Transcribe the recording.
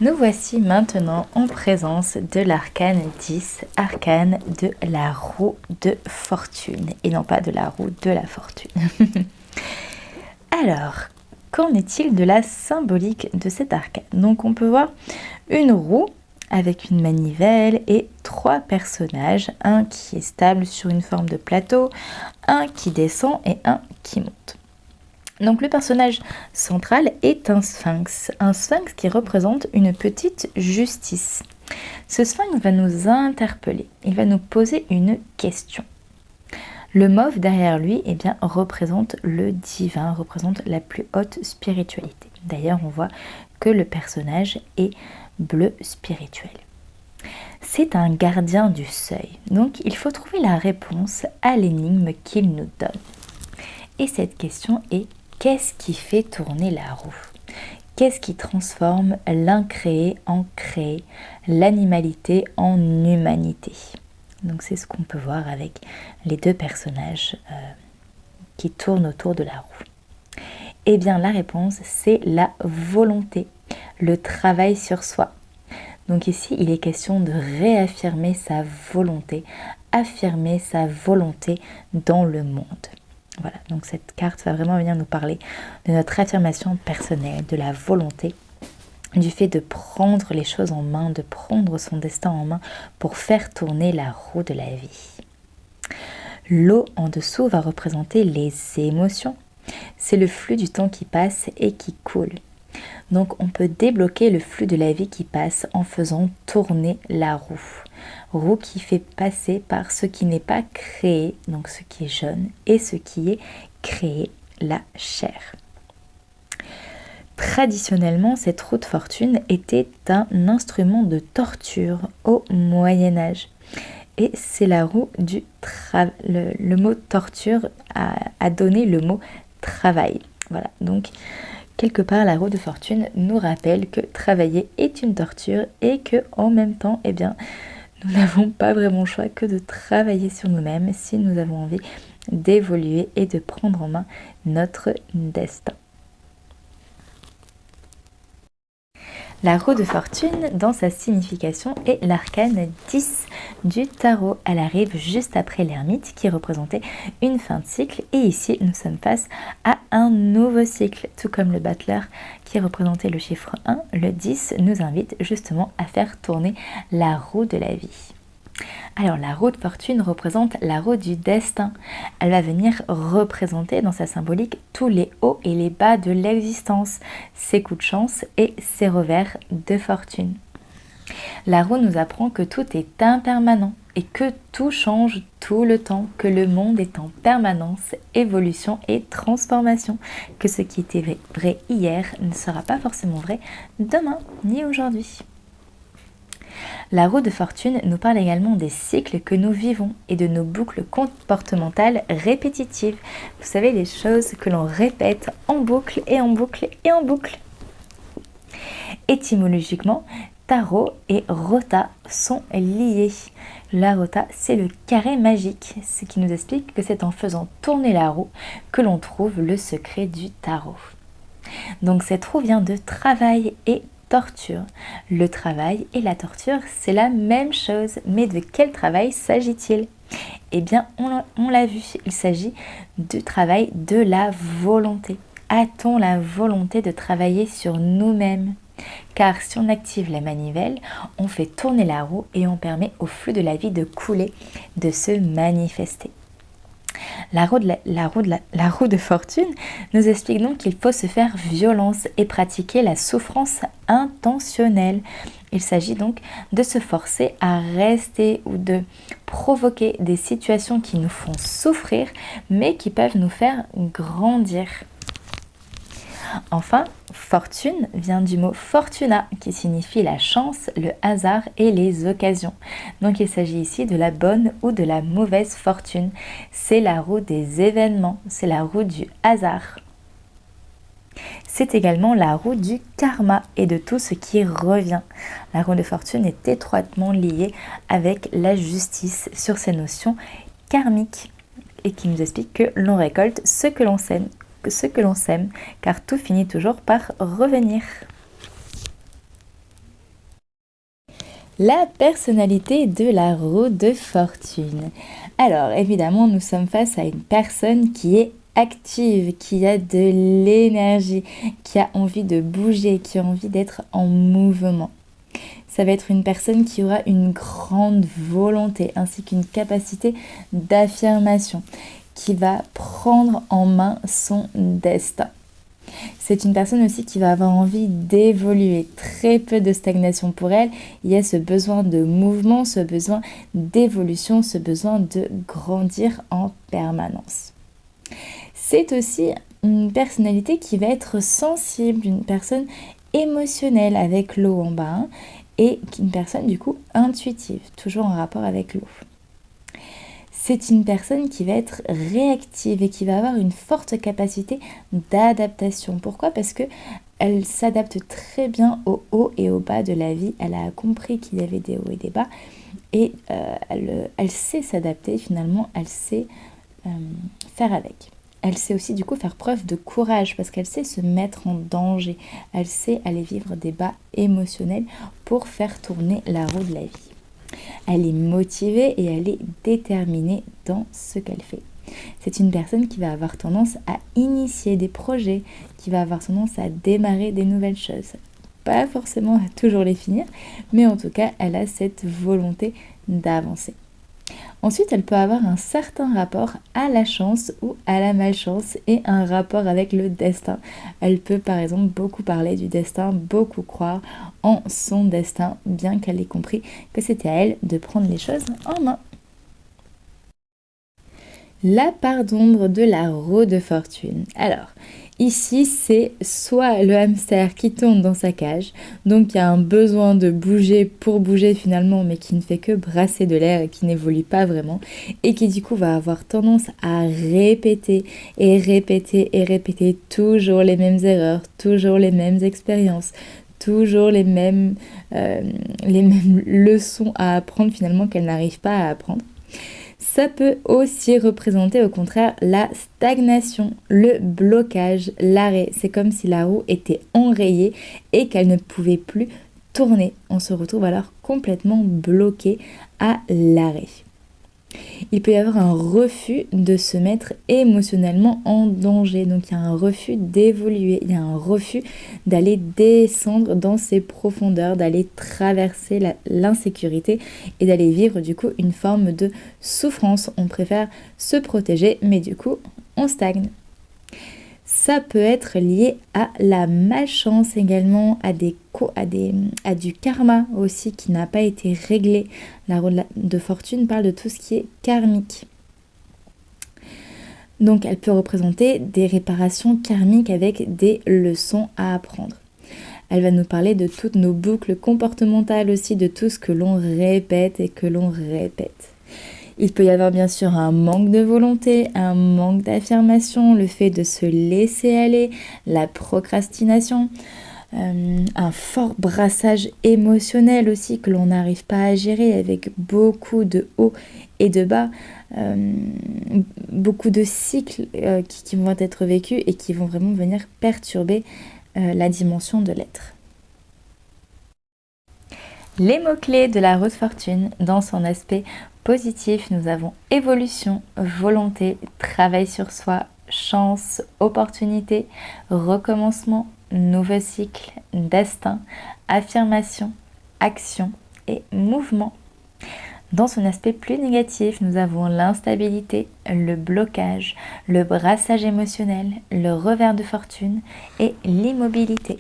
Nous voici maintenant en présence de l'arcane 10, arcane de la roue de fortune, et non pas de la roue de la fortune. Alors, qu'en est-il de la symbolique de cet arcane? Donc on peut voir une roue avec une manivelle et 3 personnages, un qui est stable sur une forme de plateau, un qui descend et un qui monte. Donc le personnage central est un sphinx qui représente une petite justice. Ce sphinx va nous interpeller, il va nous poser une question. Le mauve derrière lui représente le divin, représente la plus haute spiritualité. D'ailleurs, on voit que le personnage est bleu spirituel. C'est un gardien du seuil, donc il faut trouver la réponse à l'énigme qu'il nous donne. Et cette question est: qu'est-ce qui fait tourner la roue? Qu'est-ce qui transforme l'incréé en créé, l'animalité en humanité? Donc c'est ce qu'on peut voir avec les 2 personnages qui tournent autour de la roue. Eh bien la réponse, c'est la volonté, le travail sur soi. Donc ici, il est question de réaffirmer sa volonté, affirmer sa volonté dans le monde. Voilà, donc cette carte va vraiment venir nous parler de notre affirmation personnelle, de la volonté, du fait de prendre les choses en main, de prendre son destin en main pour faire tourner la roue de la vie. L'eau en dessous va représenter les émotions. C'est le flux du temps qui passe et qui coule. Donc on peut débloquer le flux de la vie qui passe en faisant tourner la roue. Roue qui fait passer par ce qui n'est pas créé, donc ce qui est jaune, et ce qui est créé, la chair. Traditionnellement, cette roue de fortune était un instrument de torture au Moyen-Âge. Et c'est la roue du le mot torture a donné le mot travail. Voilà, donc quelque part la roue de fortune nous rappelle que travailler est une torture et que en même temps, nous n'avons pas vraiment le choix que de travailler sur nous-mêmes si nous avons envie d'évoluer et de prendre en main notre destin. La roue de fortune, dans sa signification, est l'arcane 10 du tarot. Elle arrive juste après l'ermite qui représentait une fin de cycle. Et ici, nous sommes face à un nouveau cycle. Tout comme le battleur qui représentait le chiffre 1, le 10 nous invite justement à faire tourner la roue de la vie. Alors la roue de fortune représente la roue du destin. Elle va venir représenter dans sa symbolique tous les hauts et les bas de l'existence, ses coups de chance et ses revers de fortune. La roue nous apprend que tout est impermanent et que tout change tout le temps, que le monde est en permanence, évolution et transformation, que ce qui était vrai hier ne sera pas forcément vrai demain ni aujourd'hui. La roue de fortune nous parle également des cycles que nous vivons et de nos boucles comportementales répétitives. Vous savez, les choses que l'on répète en boucle et en boucle et en boucle. Étymologiquement, tarot et rota sont liés. La rota, c'est le carré magique, ce qui nous explique que c'est en faisant tourner la roue que l'on trouve le secret du tarot. Donc cette roue vient de travail et torture. Le travail et la torture, c'est la même chose, mais de quel travail s'agit-il? Eh bien, on l'a vu, il s'agit du travail de la volonté. A-t-on la volonté de travailler sur nous-mêmes? Car si on active la manivelle, on fait tourner la roue et on permet au flux de la vie de couler, de se manifester. La roue de fortune nous explique donc qu'il faut se faire violence et pratiquer la souffrance intentionnelle. Il s'agit donc de se forcer à rester ou de provoquer des situations qui nous font souffrir mais qui peuvent nous faire grandir. Enfin, fortune vient du mot fortuna qui signifie la chance, le hasard et les occasions. Donc il s'agit ici de la bonne ou de la mauvaise fortune. C'est la roue des événements, c'est la roue du hasard. C'est également la roue du karma et de tout ce qui revient. La roue de fortune est étroitement liée avec la justice sur ces notions karmiques et qui nous explique que l'on récolte ce que l'on sème, car tout finit toujours par revenir. La personnalité de la roue de fortune. Alors évidemment, nous sommes face à une personne qui est active, qui a de l'énergie, qui a envie de bouger, qui a envie d'être en mouvement. Ça va être une personne qui aura une grande volonté ainsi qu'une capacité d'affirmation, qui va prendre en main son destin. C'est une personne aussi qui va avoir envie d'évoluer, très peu de stagnation pour elle. Il y a ce besoin de mouvement, ce besoin d'évolution, ce besoin de grandir en permanence. C'est aussi une personnalité qui va être sensible, une personne émotionnelle avec l'eau en bas, hein, et une personne du coup intuitive, toujours en rapport avec l'eau. C'est une personne qui va être réactive et qui va avoir une forte capacité d'adaptation. Pourquoi ? Parce que elle s'adapte très bien au haut et au bas de la vie. Elle a compris qu'il y avait des hauts et des bas et elle sait s'adapter finalement, elle sait faire avec. Elle sait aussi du coup faire preuve de courage parce qu'elle sait se mettre en danger. Elle sait aller vivre des bas émotionnels pour faire tourner la roue de la vie. Elle est motivée et elle est déterminée dans ce qu'elle fait. C'est une personne qui va avoir tendance à initier des projets, qui va avoir tendance à démarrer des nouvelles choses. Pas forcément à toujours les finir, mais en tout cas, elle a cette volonté d'avancer. Ensuite, elle peut avoir un certain rapport à la chance ou à la malchance et un rapport avec le destin. Elle peut par exemple beaucoup parler du destin, beaucoup croire en son destin, bien qu'elle ait compris que c'était à elle de prendre les choses en main. La part d'ombre de la roue de fortune. Alors, ici, c'est soit le hamster qui tourne dans sa cage, donc il y a un besoin de bouger pour bouger finalement, mais qui ne fait que brasser de l'air et qui n'évolue pas vraiment, et qui du coup va avoir tendance à répéter et répéter et répéter toujours les mêmes erreurs, toujours les mêmes expériences, toujours les mêmes leçons à apprendre finalement qu'elle n'arrive pas à apprendre. Ça peut aussi représenter au contraire la stagnation, le blocage, l'arrêt. C'est comme si la roue était enrayée et qu'elle ne pouvait plus tourner. On se retrouve alors complètement bloqué à l'arrêt. Il peut y avoir un refus de se mettre émotionnellement en danger. Donc il y a un refus d'évoluer, il y a un refus d'aller descendre dans ses profondeurs, d'aller traverser l'insécurité et d'aller vivre du coup une forme de souffrance. On préfère se protéger, mais du coup on stagne. Ça peut être lié à la malchance également, à du karma aussi qui n'a pas été réglé. La roue de fortune parle de tout ce qui est karmique. Donc elle peut représenter des réparations karmiques avec des leçons à apprendre. Elle va nous parler de toutes nos boucles comportementales aussi, de tout ce que l'on répète et que l'on répète. Il peut y avoir bien sûr un manque de volonté, un manque d'affirmation, le fait de se laisser aller, la procrastination, un fort brassage émotionnel aussi que l'on n'arrive pas à gérer avec beaucoup de hauts et de bas, beaucoup de cycles qui vont être vécus et qui vont vraiment venir perturber la dimension de l'être. Les mots-clés de la roue de fortune dans son aspect positif, nous avons évolution, volonté, travail sur soi, chance, opportunité, recommencement, nouveau cycle, destin, affirmation, action et mouvement. Dans son aspect plus négatif, nous avons l'instabilité, le blocage, le brassage émotionnel, le revers de fortune et l'immobilité.